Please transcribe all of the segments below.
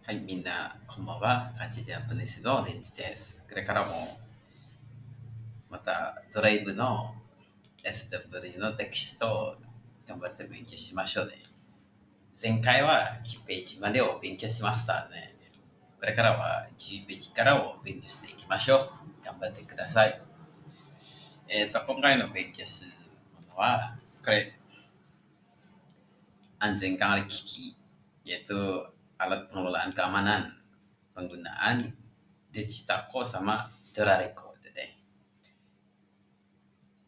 はい、みんな、こんばんは。ガチジャパニスのレンジです。これからも、また、ドライブの SW のテキストを頑張って勉強しましょうね。前回は9ページまでを勉強しましたね。これからは10ページからを勉強していきましょう。頑張ってください。今回の勉強するものは、これ、anjing kamar kiki, yaitu alat pengelolaan keamanan penggunaan Digitaco sama Dorareco でね、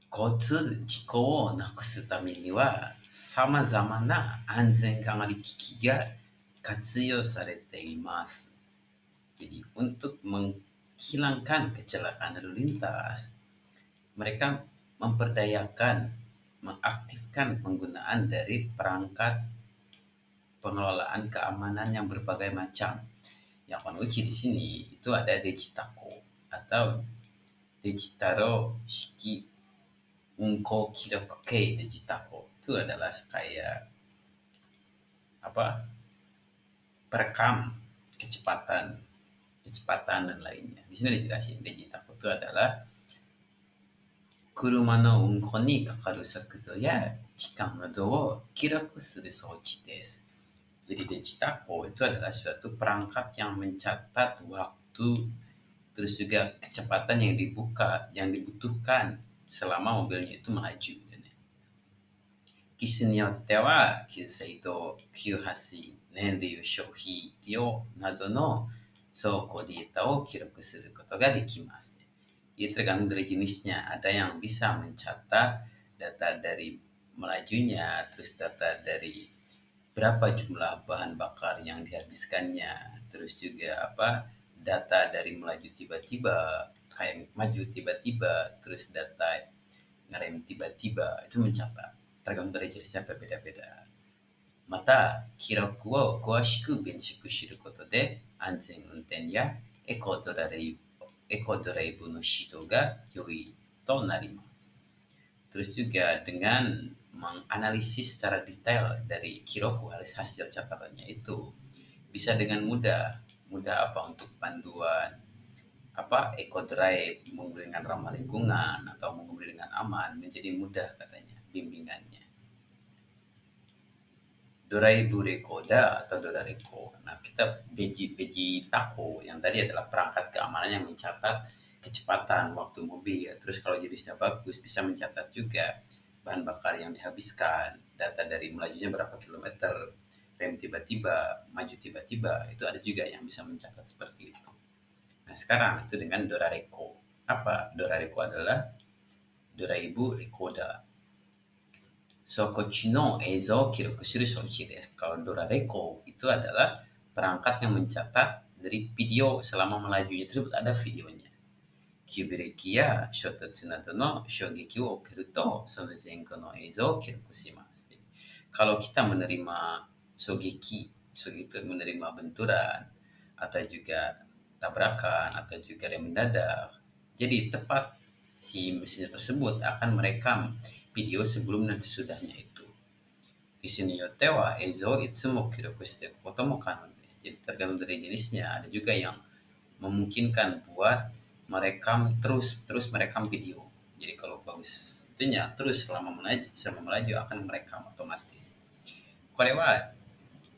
交通事故をなくすためには、様々な安全管理機器が活用されています。Jadi untuk menghilangkan kecelakaan lalu lintas, mereka memperdayakan, mengaktifkan penggunaan dari perangkat pengelolaan keamanan yang berbagai macam. Yang kunci di sini itu ada Digitaco atau Digitaro Shiki Unko Kirokuke Digitaco. Itu adalah kayak apa? Perekam kecepatan, kecepatan dan lainnya. Di sini dijelasin Digitaco itu adalah kuruma no unko ni kakaru sakudo ya chikan nado wo kiraku suru souchi desu. Jadi Digitaco itu adalah suatu perangkat yang mencatat waktu, terus juga kecepatan yang dibutuhkan selama mobilnya itu melaju. Kisu ni yotte wa kisei to kyuhashi, nenryu, shohi, ryo nado no souko data o kiroku suru koto ga dekimasu. Itu tergantung dari jenisnya. Ada yang bisa mencatat data dari melajunya, terus data dari berapa jumlah bahan bakar yang dihabiskannya, terus juga data dari melaju tiba-tiba, kayak maju tiba-tiba, terus data ngerem tiba-tiba, itu mencatat. Tergantung dari jenisnya berbeda-beda. Mata kiraku wo kuwashiku benshoku shiru koto de anzen unten ya eko drive no shido ga yoi to narimasu. Terus juga dengan menganalisis secara detail dari Kiroku hasil catatannya itu bisa dengan mudah apa untuk panduan eco drive mengemudi dengan ramah lingkungan atau mengemudi dengan aman menjadi mudah katanya bimbingannya. Doraibu Rekoda atau Dorareko. Nah, kita beji tako yang tadi adalah perangkat keamanan yang mencatat kecepatan waktu mobil. Terus kalau jenisnya bagus bisa mencatat juga bahan bakar yang dihabiskan, data dari melajunya berapa kilometer, rem tiba-tiba, maju tiba-tiba, itu ada juga yang bisa mencatat seperti itu. Nah, sekarang itu dengan Dorareko. Apa? Dorareko adalah Doraibu Rekoda. Sokochi no eizo o kiroku suru souchi desu. Kalau Dorareko itu adalah perangkat yang mencatat dari video selama melajunya tersebut ada videonya. Kyubereki ya shototsu nado no shogeki wo okeru to sono zenko no eizo o kiroku shimasu. Kalau kita menerima shogeki, shogeki itu menerima benturan atau juga tabrakan atau juga rem mendadak. Jadi tepat si mesinnya tersebut akan merekam video sebelum dan sesudahnya itu. Isu ni yotte wa eizo itsumo kiroku shite koto mo kanon. Jadi tergantung dari jenisnya. Ada juga yang memungkinkan buat merekam terus merekam video. Jadi kalau bagus itunya terus selama melaju akan merekam otomatis. Kore wa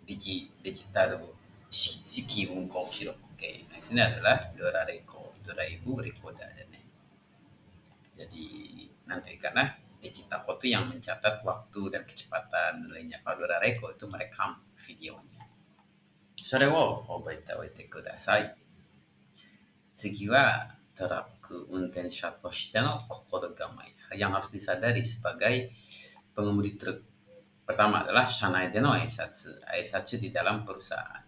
digital shiki unko kiroku. Oke, nah sini adalah Doraibu Rekoda dan jadi nanti karena Digitaco itu yang mencatat waktu dan kecepatan dan lainnya. Kalau Dorareko itu merekam videonya. Sore wo obaete oite kudasai. Tsugi wa toraku untensha toshite no kokoro gamai. Yang harus disadari sebagai pengemudi truk. Pertama adalah shanai de no aisatsu. Aisatsu di dalam perusahaan.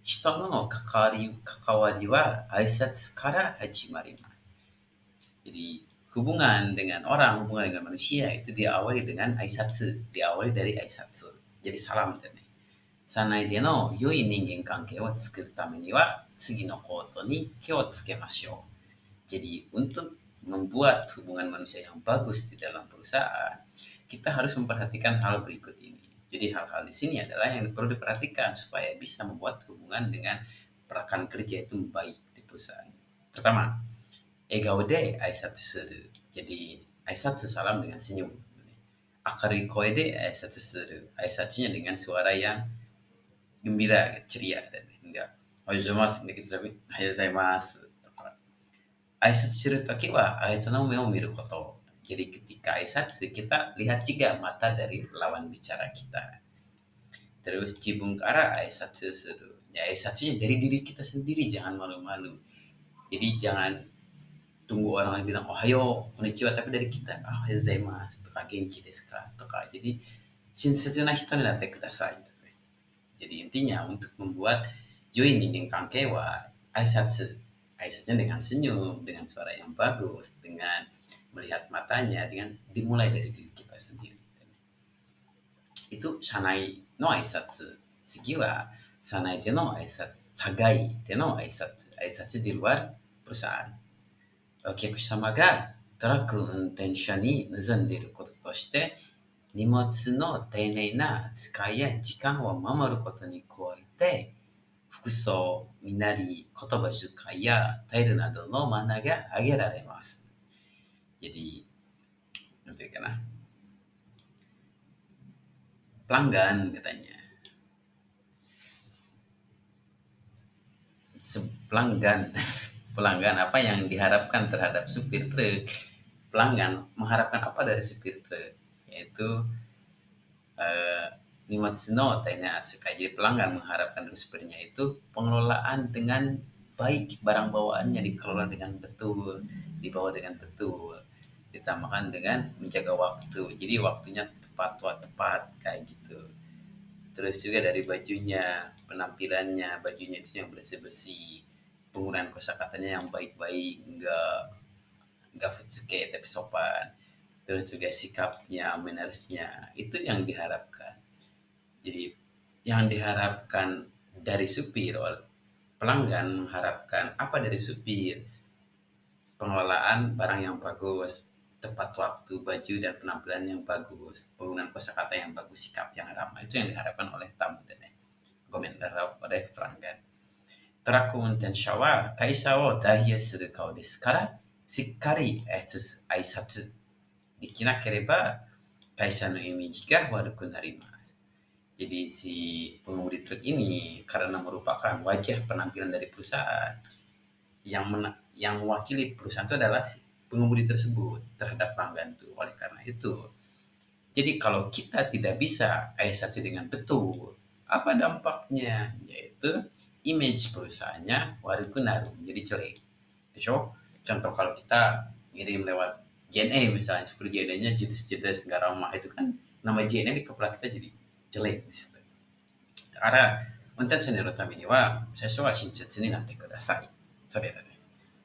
Hito no kakawari wa aisatsu kara hajimarimasu. Jadi hubungan dengan manusia itu diawali dengan aisatsu, diawali dari aisatsu. Jadi salam dan sanai de no yoi ningen kankei wo tsukuru tame ni wa tsugi no koto ni ke wo tsukemashou. Jadi untuk membuat hubungan manusia yang bagus di dalam perusahaan, kita harus memperhatikan hal berikut ini. Jadi hal-hal di sini adalah yang perlu diperhatikan supaya bisa membuat hubungan dengan rekan kerja itu baik di perusahaan. Pertama, egaude aisatsu suru. Jadi aisatsu salam dengan senyum. Akari koe de aisatsu suru. Aisatsunya dengan suara yang gembira, ceria dan enggak. Ohayozaimasu gitu tapi ohayozaimasu. Aisatsu suru toki wa aita no me o miru koto. Jadi ketika aisatsu kita lihat juga mata dari lawan bicara kita. Terus cibung kara aisatsu suru. Ya aisatsunya dari diri kita sendiri, jangan malu-malu. Jadi jangan tunggu orang lain bilang ohayo, konnichiwa, tapi dari kita ohayo gozaimasu, toka genki desu ka, toka. Jadi shinsetsu na hito ni natte kudasai. Jadi intinya untuk membuat yoi ningen kankei wa aisatsu. Aisatsunya dengan senyum, dengan suara yang bagus, dengan melihat matanya, dengan dimulai dari diri kita sendiri. Itu shanai no aisatsu. Segi wa shanai de no aisatsu, sagai de no aisatsu. Aisatsu di luar perusahaan. お客様がトラック運転手に望んでいることとして、荷物の丁寧な扱いや時間を守ることに加えて、服装、身なり、言葉遣いや態度などのマナーが挙げられます。Jadi, nanti kan pelanggan katanya. Pelanggan pelanggan apa yang diharapkan terhadap supir truk. Pelanggan mengharapkan apa dari supir truk, yaitu nimatsu no taina atsukai. Jadi pelanggan mengharapkan dari supirnya itu pengelolaan dengan baik, barang bawaannya dikelola dengan betul, dibawa dengan betul, ditambahkan dengan menjaga waktu. Jadi waktunya tepat kayak gitu. Terus juga dari bajunya, penampilannya, bajunya itu yang bersih-bersih, penggunaan kosakatanya yang baik-baik, enggak futsuke tapi sopan. Terus juga sikapnya, mannersnya, itu yang diharapkan. Jadi yang diharapkan dari supir, pelanggan mengharapkan apa dari supir? Pengelolaan barang yang bagus, tepat waktu, baju dan penampilan yang bagus, penggunaan kosakata yang bagus, sikap yang ramah. Itu yang diharapkan oleh tamu dan komen oleh pelanggan. Teraku untensha wa kaisha wo daihei suru kao desu kara, shikkari aisatsu dikinakereba kaisha no image ga waruku narimasu. Jadi si pengemudi truk ini karena merupakan wajah penampilan dari perusahaan, yang mewakili perusahaan itu adalah si pengemudi tersebut terhadap pelanggan itu. Oleh karena itu, jadi kalau kita tidak bisa aisatsu dengan betul, apa dampaknya? Yaitu image perusahaannya warukunaru, jadi jelek. So, contoh kalau kita ngirim lewat JNE misalnya, seperti JNE-nya judes-judes nggak ramah, itu kan nama JNE di kepala kita jadi jelek di situ. Karena untuk senior tamini wa seswa shinsetsu ni natte kudasai. Sore da ne.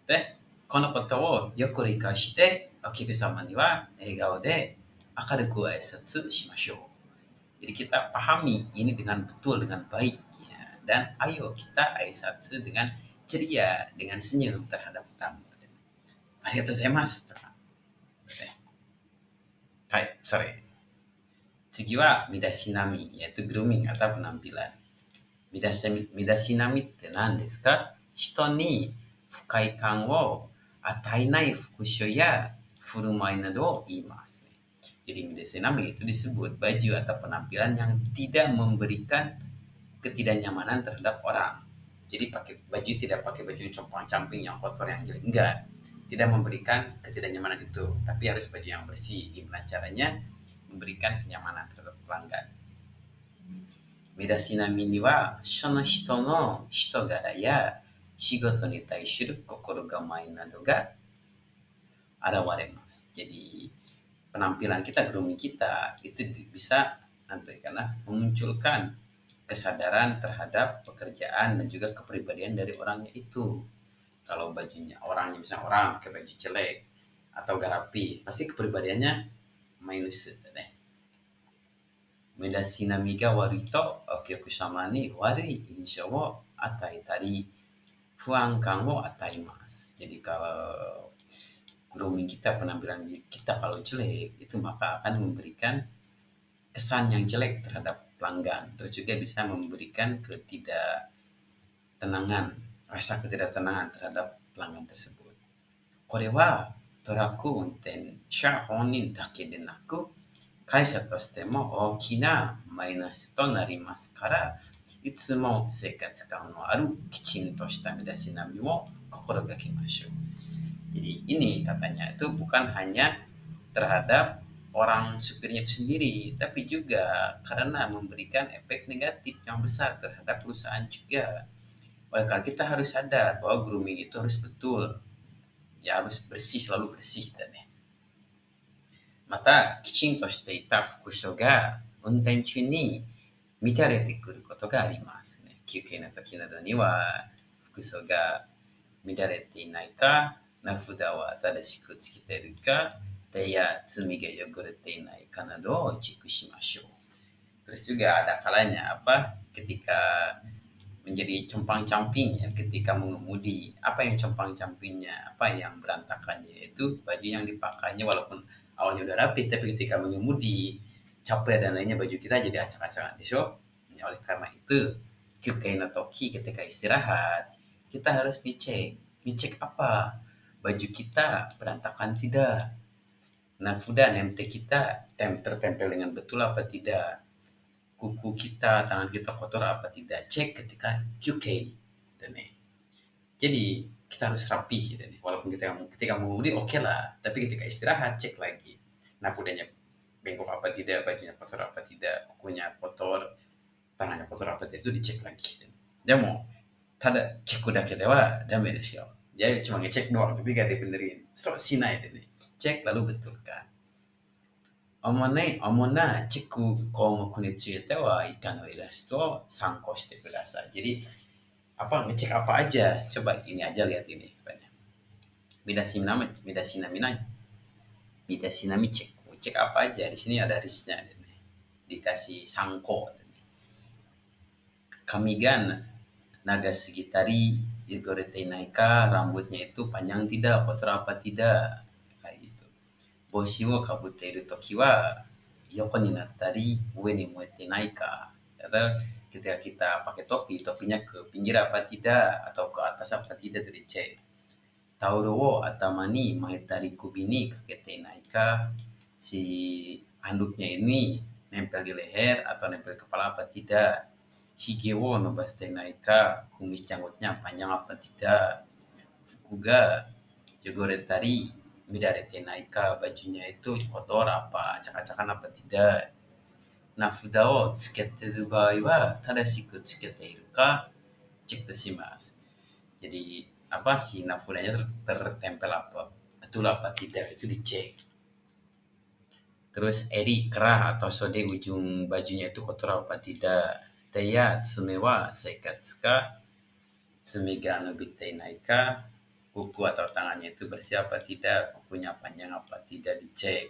で、このことをよく理解して、お客様には笑顔で明るく挨拶しましょう。Jadi kita pahami ini dengan betul, dengan baik. Ya. Dan ayo kita aisatsu dengan ceria, dengan senyum terhadap tamu. Arigatou gozaimasu. Hai, sorry. 次は身だしなみ、grooming atau penampilan. 身だしなみって何ですか？人に不快感を与えない服装や振る舞いなどを言います。Jadi midasenami itu disebut baju atau penampilan yang tidak memberikan ketidaknyamanan terhadap orang. Jadi pakai baju, tidak pakai baju compang-camping yang kotor, yang jelek, enggak. Tidak memberikan ketidaknyamanan itu, tapi harus baju yang bersih. Gimana caranya memberikan kenyamanan terhadap pelanggan? Midasenami ni wa sono hito no hitogara ya shigoto ni taishiru kokorogamai nado ga arawarimasu. Jadi penampilan kita, grooming kita itu bisa nanti karena memunculkan kesadaran terhadap pekerjaan dan juga kepribadian dari orangnya itu. Kalau bajunya orangnya, misalnya orang pakai baju jelek atau gak rapi, pasti kepribadiannya minus deh. Midasenami ga warui to okyokusama ni warui inshou wo ataetari fuan kan wo ataimasu. Jadi kalau grooming kita, penampilan kita kalau jelek, itu maka akan memberikan kesan yang jelek terhadap pelanggan, terus juga bisa memberikan rasa ketidaktenangan terhadap pelanggan tersebut. Kore wa toraku unten sha honin dake de naku kaisha toshite mo ookii na mainasu to narimasu kara, itsumo seikatsu kang no aru kichin to shita midashinami mo kokorogakimashou. Jadi ini katanya itu bukan hanya terhadap orang supirnya itu sendiri, tapi juga karena memberikan efek negatif yang besar terhadap perusahaan juga. Oleh karena kita harus sadar bahwa grooming itu harus betul, ya harus bersih, selalu bersih dan ya. Mata kichin to shite ita fukushou ga unten chū ni mitarete kuru koto ga arimasu ne. Kyūkei no toki nado ni wa fukusou ga midarete inai ka, nafuda wa tadashiku tsukete ka, ya tsumi ga yogorete inai ka nado o cheku shimashou. Terus juga ada kalanya ketika menjadi compang-camping ya, ketika mengemudi. Apa yang compang-campingnya, apa yang berantakannya, itu baju yang dipakainya walaupun awalnya udah rapi, tapi ketika mengemudi capek dan lainnya baju kita jadi acak-acakan desho. Ya, oleh karena itu kyūkei no toki, ketika istirahat kita harus dicek apa baju kita berantakan tidak, nafuda nemte kita tertempel dengan betul apa tidak, kuku kita, tangan kita kotor apa tidak, cek ketika kyūkei dan jadi kita harus rapi dan walaupun ketika mengemudi oke lah, tapi ketika istirahat cek lagi nafudanya bengkok apa tidak, bajunya kotor apa tidak, kukunya kotor, tangannya kotor apa tidak, itu dicek lagi. Demo tada ceku dake de wa dame desu yo. Jadi cuma ngecek doang tapi gak dibenerin. So shinai de ne. Cek lalu betulkan. Omona cheku komoku ni tsuite wa ika no ilasito o sankou shite kudasai. Jadi ngecek apa aja? Coba ini aja, lihat ini. Midashinami cek. Cek apa aja? Di sini ada listnya. Dikasih sanko. Kamigan naga segitari yogorete inai ka, rambutnya itu panjang tidak, kotor apa tidak. Kayak gitu. Boshi wo kabute iru toki wa yoko ni nattari ue ni moete nai ka. Atau ketika kita pakai topi, topinya ke pinggir apa tidak, atau ke atas apa tidak, itu dicek. Tauro wo atama ni maetari kubi ni kakete inai ka, si handuknya ini nempel di leher atau nempel di kepala apa tidak. Hige wo nobashite inai ka, kumis janggutnya panjang apa tidak. Fuku ga yogoretari midarete nai ka, bajunya itu kotor apa, acak-acakan apa tidak. Nafuda wo tsukete iru baai wa tadashiku tsukete iru ka check shimasu. Jadi si nafudanya tertempel apa, betul apa tidak, itu dicek. Terus eri, kerah atau sode ujung bajunya itu kotor apa tidak. Teya tsume wa seikatsu ka, tsumi ga nobite inai ka, kuku atau tangannya itu bersih apa tidak, kukunya panjang apa tidak, dicek.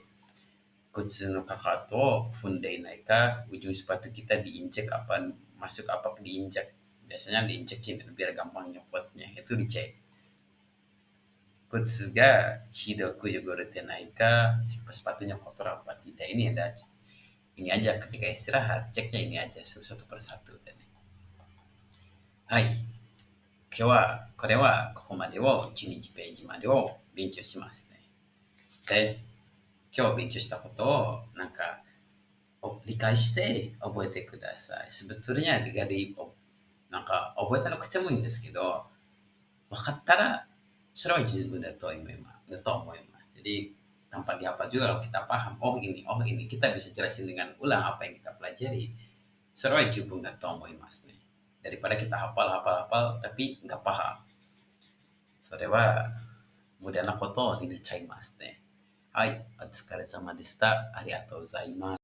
Kutsu no kakato o funde inai ka, ujung sepatu kita diinjek apa, masuk apa diinjak. Biasanya diinjekin biar gampang nyopotnya, itu dicek. Kutsu ga hidoku yogorete nai ka, sepatunya kotor apa tidak. Ini aja ketika istirahat, ceknya ini aja satu persatu. Hai, kyou wa kore wa koko made wo 1ページまでを勉強しますね。で、今日勉強したことを理解して覚えてください。sebetulnya覚えたなくてもいいんですけど、分かったらそれは十分だと思います。Jadi tanpa dihafal juga, kalau kita paham, oh ini, kita bisa jelasin dengan ulang apa yang kita pelajari. Serai jubung da to omoimasu ne. Daripada kita hafal tapi nggak paham. Sore wa mudah na koto ni chaimasu ne. Hai, otsukaresama deshita. Arigatou gozaimasu.